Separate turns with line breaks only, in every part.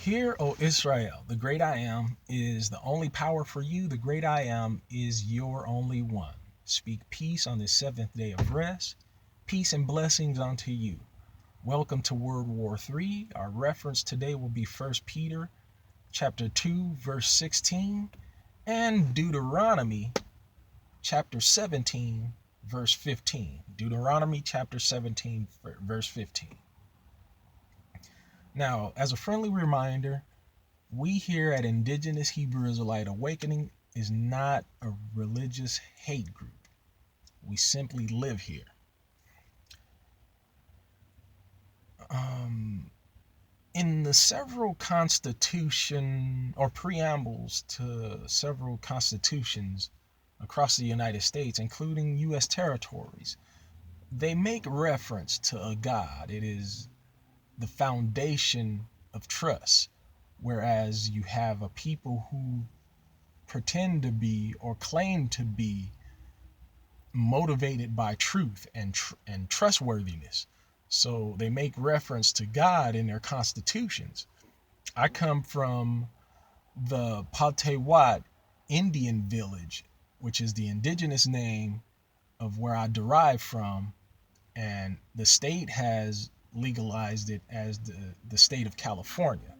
Hear, O Israel, the great I am is the only power for you. The great I am is your only one. Speak peace on this seventh day of rest. Peace and blessings unto you. Welcome to World War III. Our reference today will be 1 Peter chapter 2, verse 16, and Deuteronomy chapter 17, verse 15. Deuteronomy chapter 17, verse 15. Now, as a friendly reminder, we here at Indigenous Hebrew Israelite Awakening is not a religious hate group. We simply live here. In the several constitution or preambles to several constitutions across the United States, including U.S. territories, they make reference to a God. It is the foundation of trust, whereas you have a people who pretend to be or claim to be motivated by truth and trustworthiness. So they make reference to God in their constitutions. I come from the Puerto Indian village, which is the indigenous name of where I derive from, and the state has legalized it as the state of California.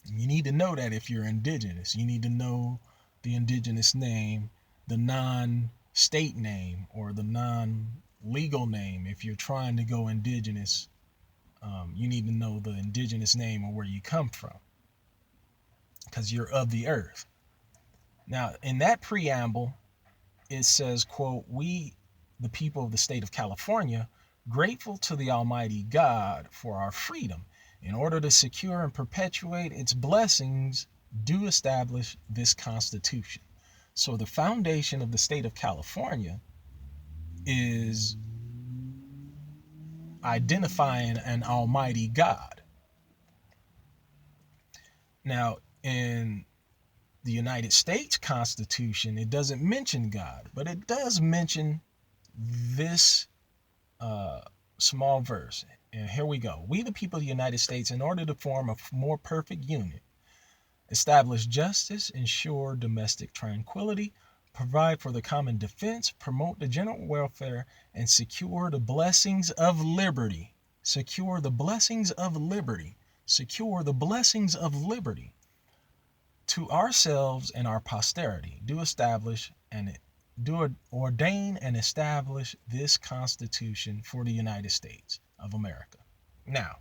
You need to know that if you're indigenous. You need to know the indigenous name, the non-state name, or the non-legal name. If you're trying to go indigenous, you need to know the indigenous name or where you come from, because you're of the earth. Now, in that preamble, it says, quote, "We, the people of the state of California, grateful to the Almighty God for our freedom. In order to secure and perpetuate its blessings, do establish this Constitution." So the foundation of the state of California is identifying an Almighty God. Now, in the United States Constitution, it doesn't mention God, but it does mention this small verse. And here we go. "We, the people of the United States, in order to form a more perfect unit, establish justice, ensure domestic tranquility, provide for the common defense, promote the general welfare, and secure the blessings of liberty." Secure the blessings of liberty. Secure the blessings of liberty. "To ourselves and our posterity, do ordain and establish this Constitution for the United States of America." Now,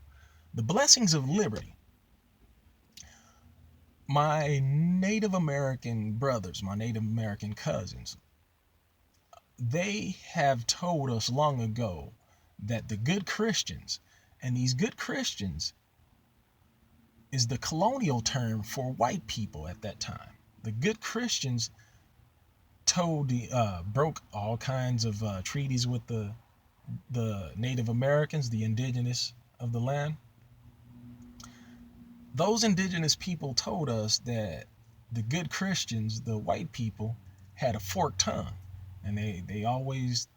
the blessings of liberty. My Native American brothers, my Native American cousins, they have told us long ago that the good Christians, and these good Christians is the colonial term for white people at that time. The good Christians broke all kinds of treaties with the Native Americans, the indigenous of the land. Those indigenous people told us that the good Christians, the white people, had a forked tongue, and they always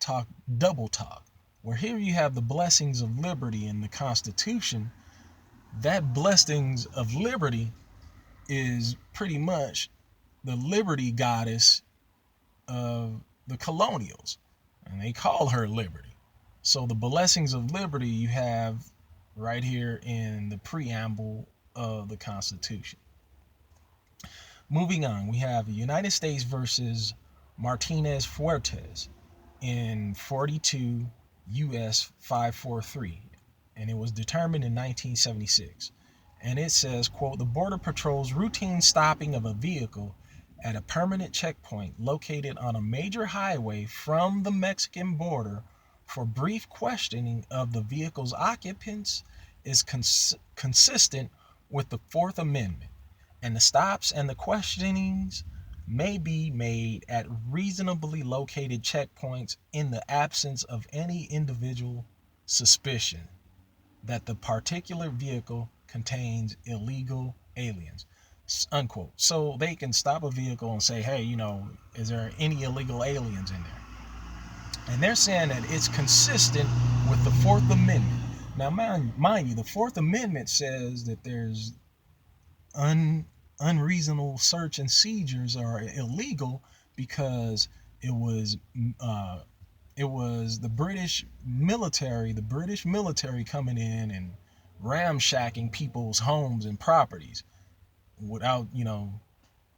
talk double talk. Where here you have the blessings of liberty in the Constitution. That blessings of liberty is pretty much the liberty goddess of the colonials, and they call her Liberty. So the blessings of liberty you have right here in the preamble of the Constitution. Moving on, we have the United States versus Martinez Fuertes in 42 U.S. 543, and it was determined in 1976. And it says, quote, "The Border Patrol's routine stopping of a vehicle at a permanent checkpoint located on a major highway from the Mexican border for brief questioning of the vehicle's occupants is consistent with the Fourth Amendment, and the stops and the questionings may be made at reasonably located checkpoints in the absence of any individual suspicion that the particular vehicle contains illegal aliens," unquote. So they can stop a vehicle and say, hey, is there any illegal aliens in there? And they're saying that it's consistent with the Fourth Amendment. Now, mind you, the Fourth Amendment says that there's unreasonable search and seizures are illegal because it was uh, it was the British military coming in and ramshacking people's homes and properties without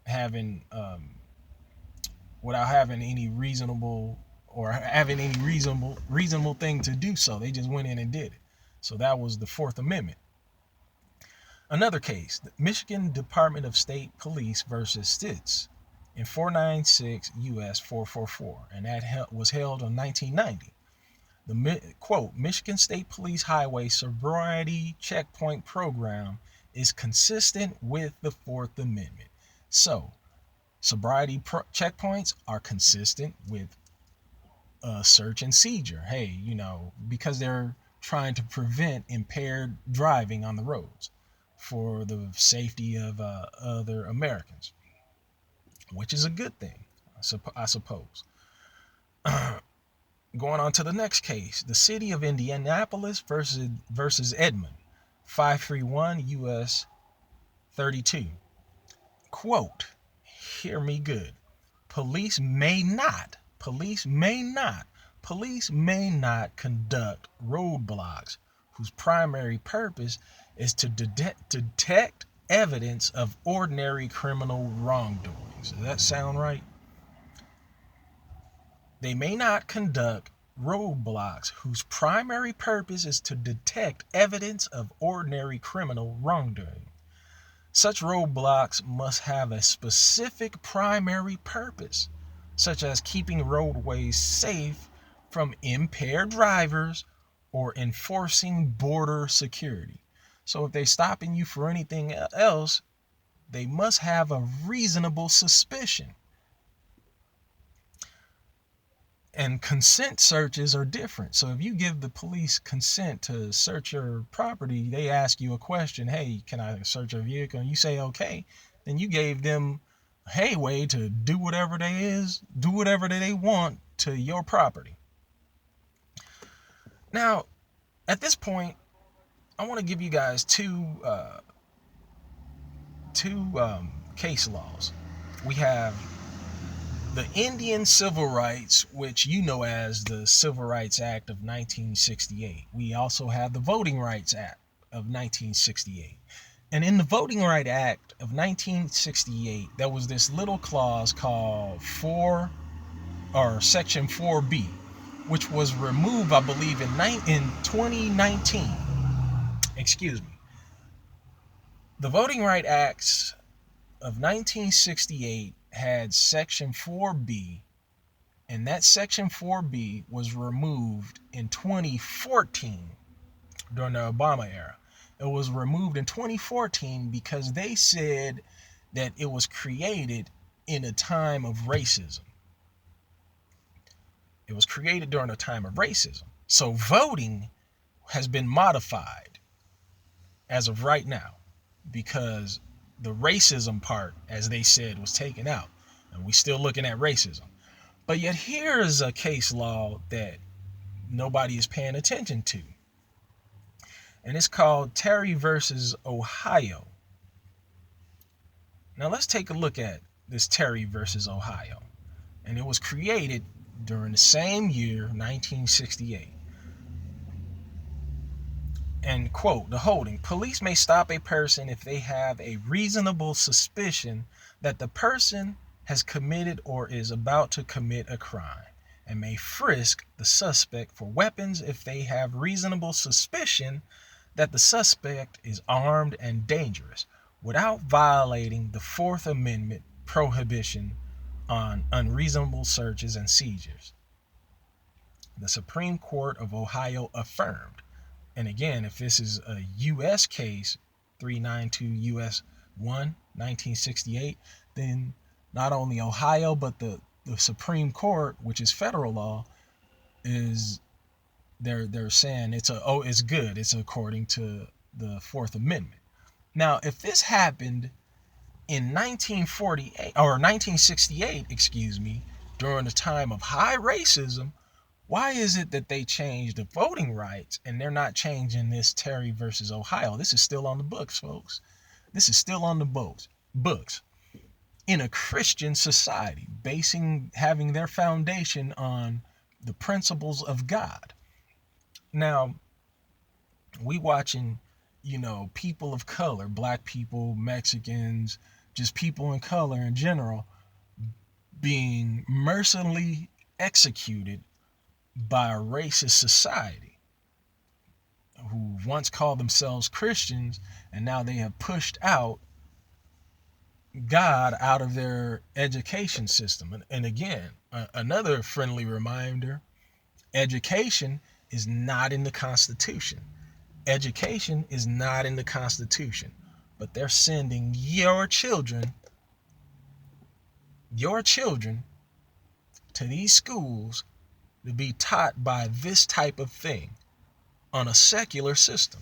having any reasonable thing to do so. They just went in and did it. So that was the Fourth Amendment. Another case, the Michigan Department of State Police versus Stitz in 496 U.S. 444, and that was held in 1990. The quote, Michigan State Police Highway Sobriety Checkpoint Program is consistent with the Fourth Amendment. So, sobriety checkpoints are consistent with search and seizure. Hey, because they're trying to prevent impaired driving on the roads for the safety of other Americans, which is a good thing, I suppose. Going on to the next case, the city of Indianapolis versus Edmond, 531 U.S. 32. Quote, hear me good. Police may not conduct roadblocks whose primary purpose is to detect evidence of ordinary criminal wrongdoings. Does that sound right? They may not conduct roadblocks whose primary purpose is to detect evidence of ordinary criminal wrongdoing. Such roadblocks must have a specific primary purpose, such as keeping roadways safe from impaired drivers or enforcing border security. So if they're stopping you for anything else, they must have a reasonable suspicion. And consent searches are different. So if you give the police consent to search your property, they ask you a question, hey, can I search your vehicle? And you say, okay, then you gave them way to do whatever they want to your property. Now, at this point, I want to give you guys two case laws. We have the Indian Civil Rights, which you know as the Civil Rights Act of 1968. We also have the Voting Rights Act of 1968. And in the Voting Rights Act of 1968, there was this little clause called Section 4B, which was removed, I believe, in 2019. Excuse me. The Voting Rights Acts of 1968 had Section 4B, and that Section 4B was removed in 2014 during the Obama era. It was removed in 2014 because they said that it was created in a time of racism. It was created during a time of racism. So voting has been modified as of right now because the racism part, as they said, was taken out. And we're still looking at racism. But yet here is a case law that nobody is paying attention to. And it's called Terry versus Ohio. Now let's take a look at this Terry versus Ohio. And it was created during the same year, 1968. And quote, the holding, police may stop a person if they have a reasonable suspicion that the person has committed or is about to commit a crime, and may frisk the suspect for weapons if they have reasonable suspicion that the suspect is armed and dangerous, without violating the Fourth Amendment prohibition on unreasonable searches and seizures. The Supreme Court of Ohio affirmed. And again, if this is a U.S. case, 392 U.S. 1, 1968, then not only Ohio, but the Supreme Court, which is federal law, is they're saying it's good. It's according to the Fourth Amendment. Now, if this happened in 1968 or 1968, during a time of high racism, Why is it that they changed the voting rights and they're not changing this Terry versus Ohio? This is still on the books, folks. This is still on the books. In a Christian society, having their foundation on the principles of God. Now, we watching, people of color, black people, Mexicans, just people in color in general, being mercilessly executed by a racist society who once called themselves Christians, and now they have pushed out God out of their education system. And again, another friendly reminder, education is not in the Constitution. Education is not in the Constitution, but they're sending your children to these schools to be taught by this type of thing on a secular system.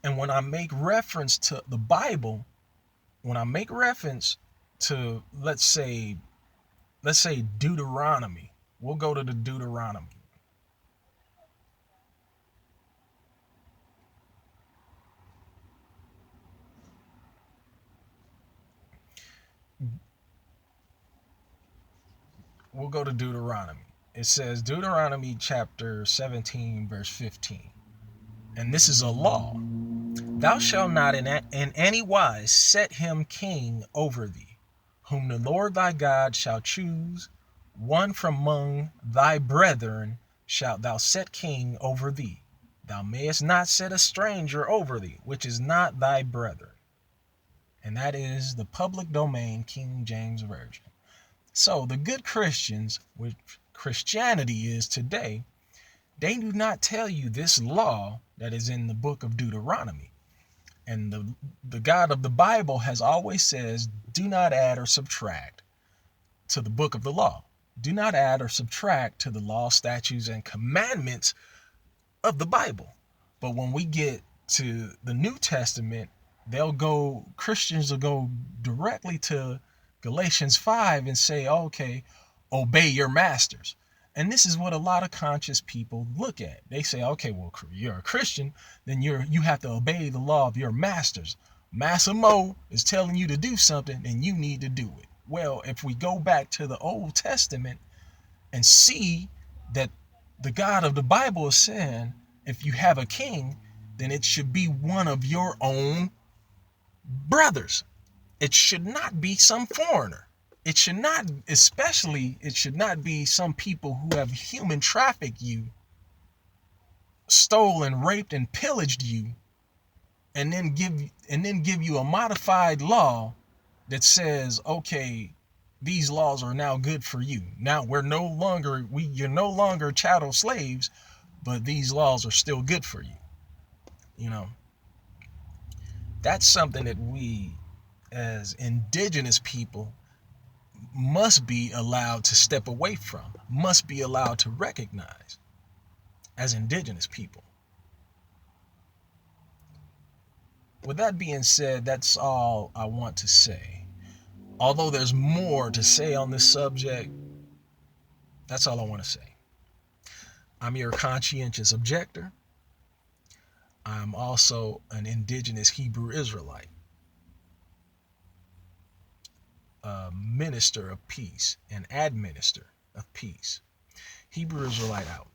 And when I make reference to the Bible, when I make reference to, let's say Deuteronomy, we'll go to the Deuteronomy. We'll go to Deuteronomy. It says Deuteronomy chapter 17, verse 15. And this is a law. Thou shalt not in any wise set him king over thee, whom the Lord thy God shall choose. One from among thy brethren shalt thou set king over thee. Thou mayest not set a stranger over thee, which is not thy brethren. And that is the public domain, King James Version. So the good Christians, which Christianity is today, they do not tell you this law that is in the book of Deuteronomy. And the God of the Bible has always says, do not add or subtract to the book of the law. Do not add or subtract to the law, statutes, and commandments of the Bible. But when we get to the New Testament, Christians will go directly to Galatians 5 and say, okay, obey your masters. And this is what a lot of conscious people look at. They say, okay, well, you're a Christian, then you have to obey the law of your masters. Massimo is telling you to do something, and you need to do it. Well, if we go back to the Old Testament and see that the God of the Bible is saying, if you have a king, then it should be one of your own brothers. It should not be some foreigner. It should not be some people who have human trafficked you, stolen, raped, and pillaged you, and then give you a modified law that says, okay, these laws are now good for you. Now you're no longer chattel slaves, but these laws are still good for you. That's something that we as indigenous people must be allowed to step away from, must be allowed to recognize as indigenous people. With that being said, that's all I want to say. Although there's more to say on this subject, that's all I want to say. I'm your conscientious objector. I'm also an indigenous Hebrew Israelite, a minister of peace, an administrator of peace. Hebrew Israelite out.